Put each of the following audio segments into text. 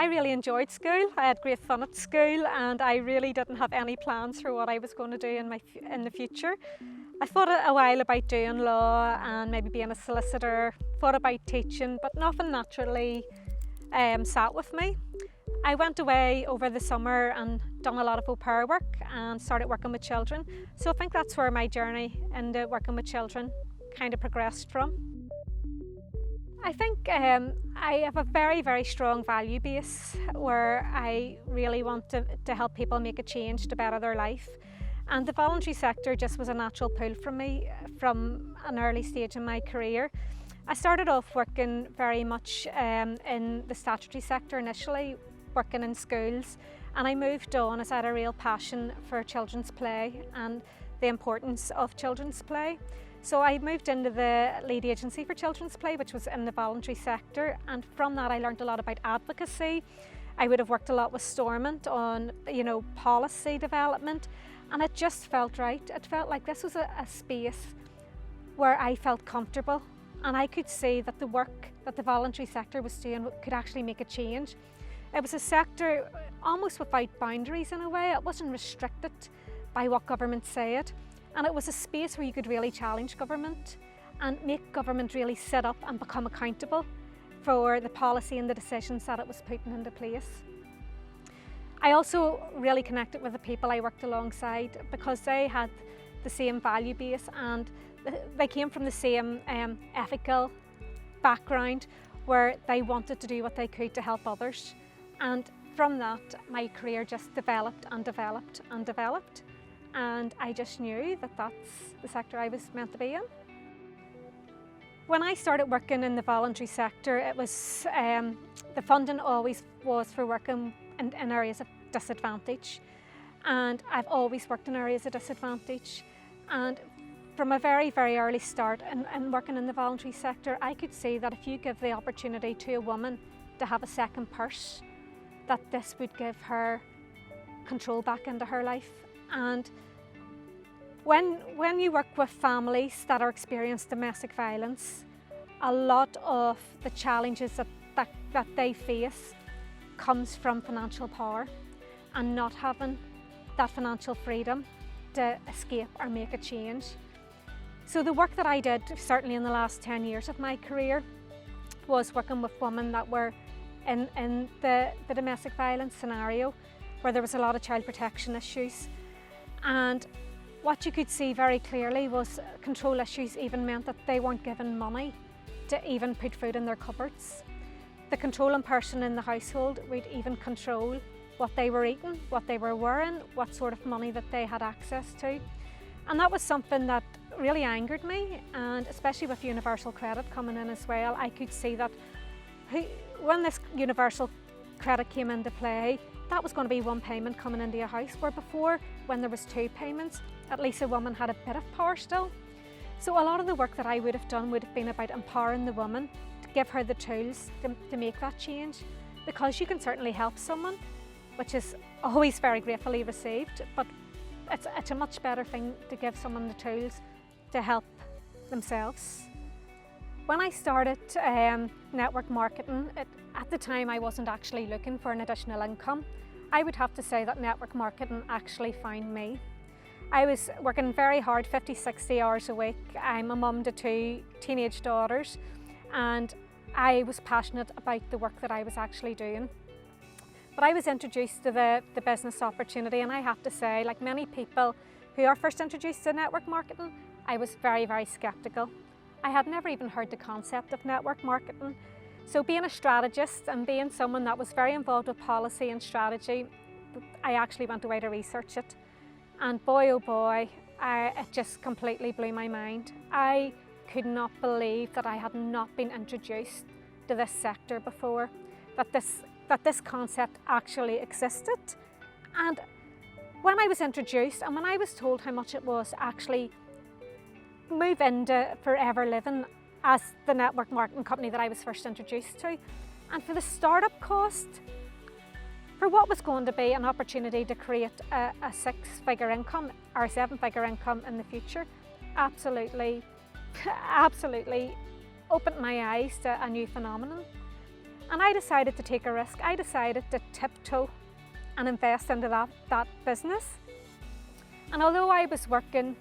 really enjoyed school. I had great fun at school, and I really didn't have any plans for what I was going to do in the future. I thought a while about doing law and maybe being a solicitor, thought about teaching, but nothing naturally sat with me. I went away over the summer and done a lot of au pair work and started working with children. So I think that's where my journey into working with children kind of progressed from. I think I have a very, very strong value base where I really want to help people make a change to better their life. And the voluntary sector just was a natural pull for me from an early stage in my career. I started off working very much in the statutory sector initially, working in schools, and I moved on as I had a real passion for children's play and the importance of children's play. So I moved into the lead agency for children's play, which was in the voluntary sector, and from that I learned a lot about advocacy. I would have worked a lot with Stormont on, policy development, and it just felt right. It felt like this was a space where I felt comfortable, and I could see that the work that the voluntary sector was doing could actually make a change. It was a sector almost without boundaries in a way. It wasn't restricted by what government said, and it was a space where you could really challenge government and make government really sit up and become accountable for the policy and the decisions that it was putting into place. I also really connected with the people I worked alongside because they had the same value base and they came from the same ethical background where they wanted to do what they could to help others. And from that, my career just developed and developed and developed. And I just knew that that's the sector I was meant to be in. When I started working in the voluntary sector, it was the funding always was for working in areas of disadvantage, and I've always worked in areas of disadvantage. And from a very, very early start in working in the voluntary sector, I could see that if you give the opportunity to a woman to have a second purse, that this would give her control back into her life. And when you work with families that are experiencing domestic violence, a lot of the challenges that they face comes from financial power and not having that financial freedom to escape or make a change. So the work that I did, certainly in the last 10 years of my career, was working with women that were in the domestic violence scenario where there was a lot of child protection issues. And what you could see very clearly was control issues even meant that they weren't given money to even put food in their cupboards. The controlling person in the household would even control what they were eating, what they were wearing, what sort of money that they had access to. And that was something that really angered me, and especially with universal credit coming in as well, I could see that when this universal credit came into play, that was going to be one payment coming into your house, where before, when there was two payments, at least a woman had a bit of power still. So a lot of the work that I would have done would have been about empowering the woman to give her the tools to make that change, because you can certainly help someone, which is always very gratefully received, but it's a much better thing to give someone the tools to help themselves. When I started network marketing, at the time I wasn't actually looking for an additional income. I would have to say that network marketing actually found me. I was working very hard, 50, 60 hours a week. I'm a mum to 2 teenage daughters, and I was passionate about the work that I was actually doing. But I was introduced to the business opportunity, and I have to say, like many people who are first introduced to network marketing, I was very, very sceptical. I had never even heard the concept of network marketing. So being a strategist and being someone that was very involved with policy and strategy, I actually went away to research it. And boy, oh boy, it just completely blew my mind. I could not believe that I had not been introduced to this sector before, that this concept actually existed. And when I was introduced and when I was told how much it was to actually move into Forever Living as the network marketing company that I was first introduced to, and for the startup cost, for what was going to be an opportunity to create a 6-figure income or a 7-figure income in the future, absolutely opened my eyes to a new phenomenon. And I decided to take a risk. I decided to tiptoe and invest into that business. And although I was working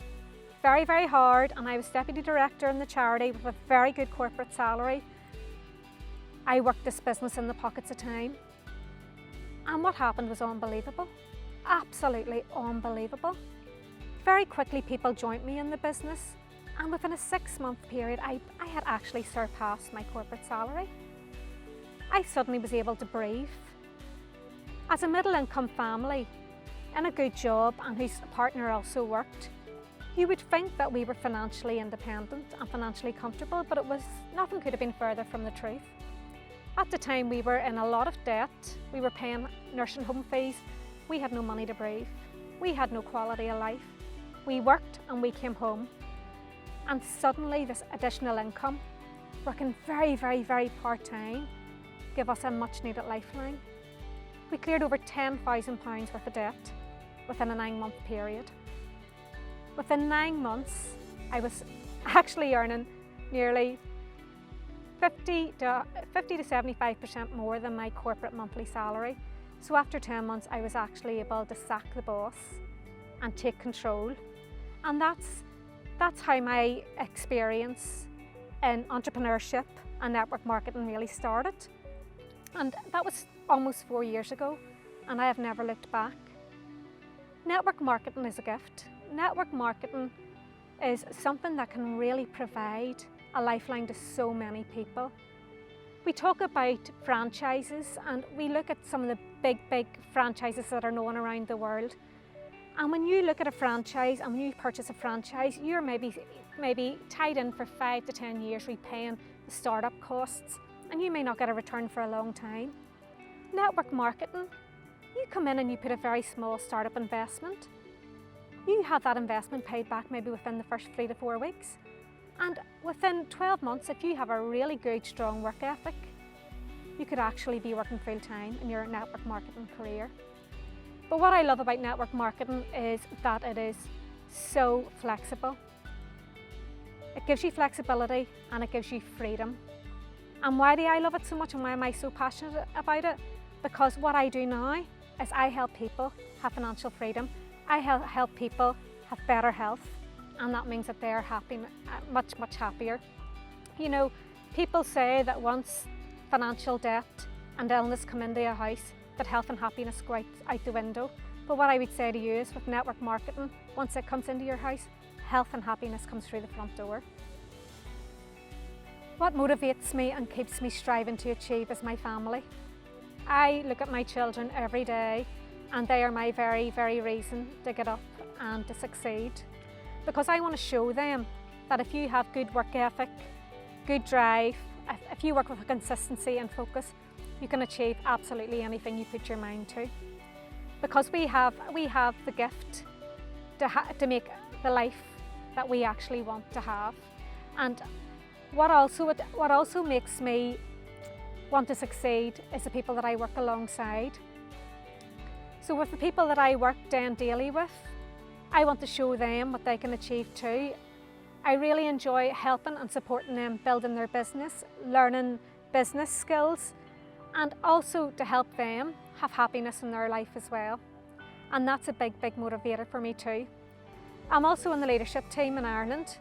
very, very hard and I was deputy director in the charity with a very good corporate salary, I worked this business in the pockets of time. And what happened was unbelievable, absolutely unbelievable. Very quickly people joined me in the business, and within a 6-month period I had actually surpassed my corporate salary. I suddenly was able to breathe. As a middle-income family in a good job and whose partner also worked, you would think that we were financially independent and financially comfortable, but nothing could have been further from the truth. At the time we were in a lot of debt, we were paying nursing home fees, we had no money to breathe, we had no quality of life. We worked and we came home, and suddenly this additional income, working very, very, very part-time, gave us a much needed lifeline. We cleared over £10,000 worth of debt within a 9-month period. Within 9 months, I was actually earning nearly 50 to 75% more than my corporate monthly salary. So after 10 months, I was actually able to sack the boss and take control. And that's how my experience in entrepreneurship and network marketing really started. And that was almost 4 years ago, and I have never looked back. Network marketing is a gift. Network marketing is something that can really provide a lifeline to so many people. We talk about franchises, and we look at some of the big franchises that are known around the world. And when you look at a franchise and when you purchase a franchise, you're maybe tied in for 5 to 10 years repaying the startup costs, and you may not get a return for a long time. Network marketing, you come in and you put a very small startup investment. You have that investment paid back maybe within the first 3 to 4 weeks. And within 12 months, if you have a really good, strong work ethic, you could actually be working full time in your network marketing career. But what I love about network marketing is that it is so flexible. It gives you flexibility and it gives you freedom. And why do I love it so much and why am I so passionate about it? Because what I do now is I help people have financial freedom. I help people have better health, and that means that they're happy, much happier. You know, people say that once financial debt and illness come into a house, that health and happiness go out the window. But what I would say to you is with network marketing, once it comes into your house, health and happiness comes through the front door. What motivates me and keeps me striving to achieve is my family. I look at my children every day, and they are my very, very reason to get up and to succeed. Because I want to show them that if you have good work ethic, good drive, if you work with consistency and focus, you can achieve absolutely anything you put your mind to. Because we have the gift to make the life that we actually want to have. And what also makes me want to succeed is the people that I work alongside. So with the people that I work day and daily with, I want to show them what they can achieve too. I really enjoy helping and supporting them building their business, learning business skills, and also to help them have happiness in their life as well. And that's a big motivator for me too. I'm also in the leadership team in Ireland,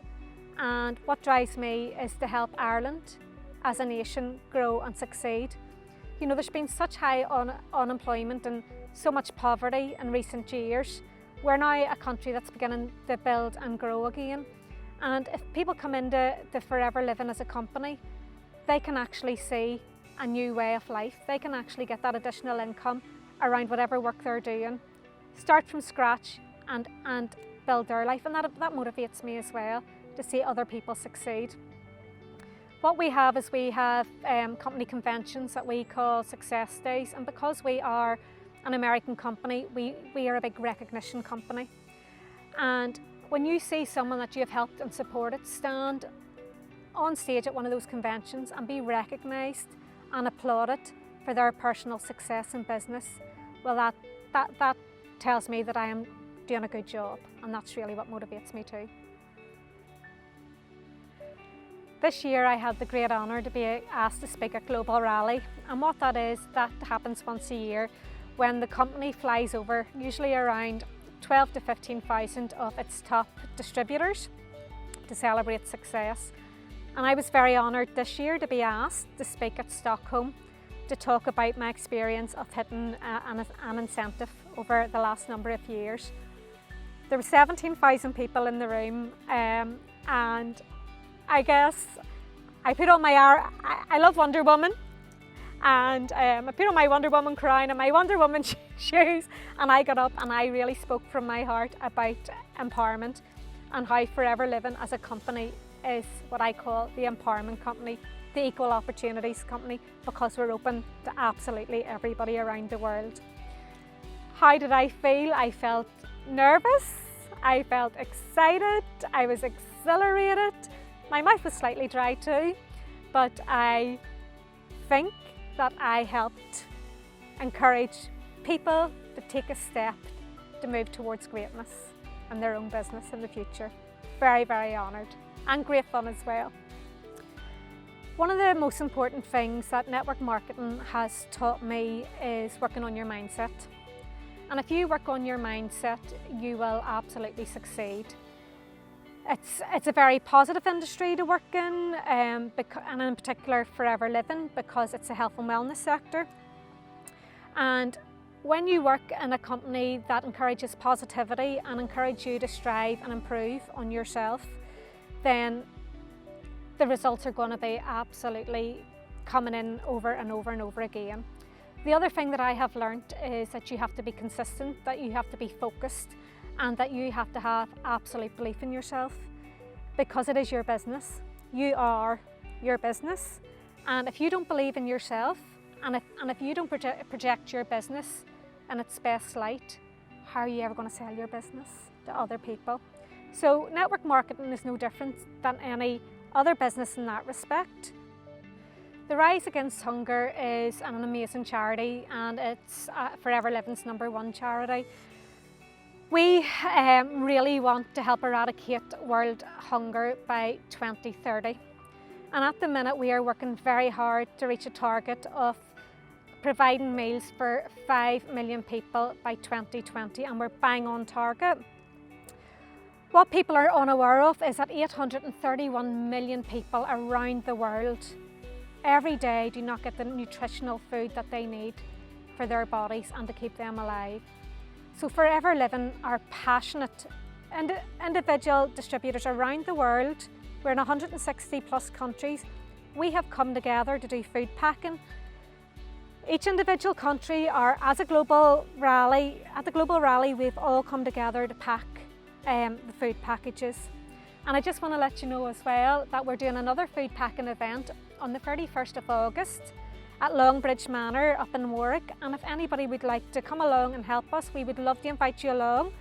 and what drives me is to help Ireland as a nation grow and succeed. You know, there's been such high unemployment and so much poverty in recent years. We're now a country that's beginning to build and grow again. And if people come into the Forever Living as a company, they can actually see a new way of life. They can actually get that additional income around whatever work they're doing, start from scratch and build their life. And that motivates me as well, to see other people succeed. What we have is company conventions that we call success days, and because we are an American company, we are a big recognition company. And when you see someone that you have helped and supported stand on stage at one of those conventions and be recognised and applauded for their personal success in business, well, that tells me that I am doing a good job, and that's really what motivates me too. This year I had the great honour to be asked to speak at Global Rally, and what that is, that happens once a year when the company flies over usually around 12 to 15,000 of its top distributors to celebrate success. And I was very honoured this year to be asked to speak at Stockholm to talk about my experience of hitting an incentive over the last number of years. There were 17,000 people in the room, and I guess I put on I love Wonder Woman, and I put on my Wonder Woman crown and my Wonder Woman shoes, and I got up and I really spoke from my heart about empowerment and how Forever Living as a company is what I call the empowerment company, the equal opportunities company, because we're open to absolutely everybody around the world. How did I feel? I felt nervous, I felt excited, I was exhilarated. My mouth was slightly dry too, but I think that I helped encourage people to take a step to move towards greatness in their own business in the future. Very, very honoured, and great fun as well. One of the most important things that network marketing has taught me is working on your mindset. And if you work on your mindset, you will absolutely succeed. It's a very positive industry to work in, and in particular Forever Living, because it's a health and wellness sector. And when you work in a company that encourages positivity and encourages you to strive and improve on yourself, then the results are going to be absolutely coming in over and over and over again. The other thing that I have learnt is that you have to be consistent, that you have to be focused, and that you have to have absolute belief in yourself, because it is your business. You are your business, and if you don't believe in yourself, and if you don't project your business in its best light, how are you ever going to sell your business to other people? So network marketing is no different than any other business in that respect. The Rise Against Hunger is an amazing charity, and it's Forever Living's #1 charity. We really want to help eradicate world hunger by 2030. And at the minute we are working very hard to reach a target of providing meals for 5 million people by 2020, and we're bang on target. What people are unaware of is that 831 million people around the world every day do not get the nutritional food that they need for their bodies and to keep them alive. So Forever Living are passionate individual distributors around the world. We're in 160 plus countries. We have come together to do food packing. Each individual country are, at the Global Rally, we've all come together to pack the food packages. And I just want to let you know as well that we're doing another food packing event on the 31st of August at Longbridge Manor up in Warwick, and if anybody would like to come along and help us, we would love to invite you along.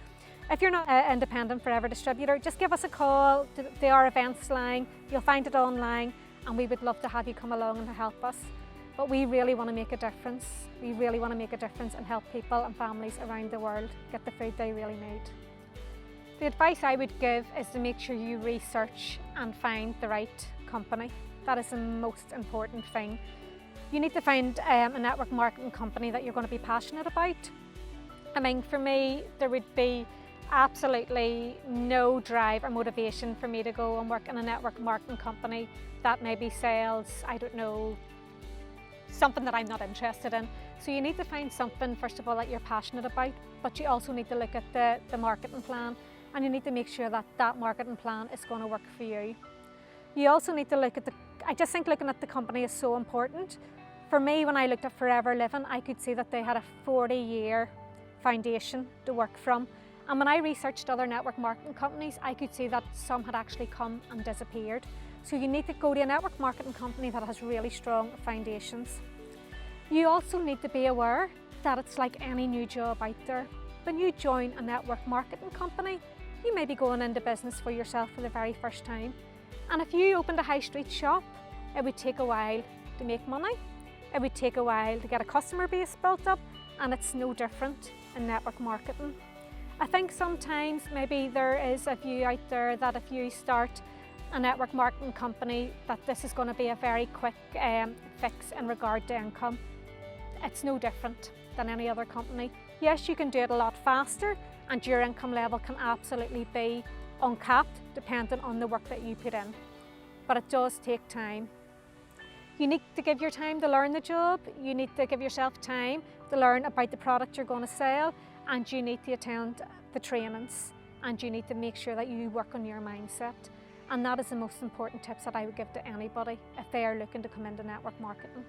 If you're not an independent Forever distributor, just give us a call to our events line. You'll find it online, and we would love to have you come along and help us. But we really want to make a difference. We really want to make a difference and help people and families around the world get the food they really need. The advice I would give is to make sure you research and find the right company. That is the most important thing. You need to find a network marketing company that you're going to be passionate about. I mean, for me, there would be absolutely no drive or motivation for me to go and work in a network marketing company that maybe sells, I don't know, something that I'm not interested in. So you need to find something, first of all, that you're passionate about, but you also need to look at the marketing plan, and you need to make sure that that marketing plan is going to work for you. You also need to look at I just think looking at the company is so important. For me, when I looked at Forever Living, I could see that they had a 40-year foundation to work from. And when I researched other network marketing companies, I could see that some had actually come and disappeared. So you need to go to a network marketing company that has really strong foundations. You also need to be aware that it's like any new job out there. When you join a network marketing company, you may be going into business for yourself for the very first time. And if you opened a high street shop, it would take a while to make money. It would take a while to get a customer base built up, and it's no different in network marketing. I think sometimes maybe there is a view out there that if you start a network marketing company that this is going to be a very quick fix in regard to income. It's no different than any other company. Yes, you can do it a lot faster and your income level can absolutely be uncapped depending on the work that you put in. But it does take time. You need to give your time to learn the job, you need to give yourself time to learn about the product you're going to sell, and you need to attend the trainings, and you need to make sure that you work on your mindset. And that is the most important tips that I would give to anybody if they are looking to come into network marketing.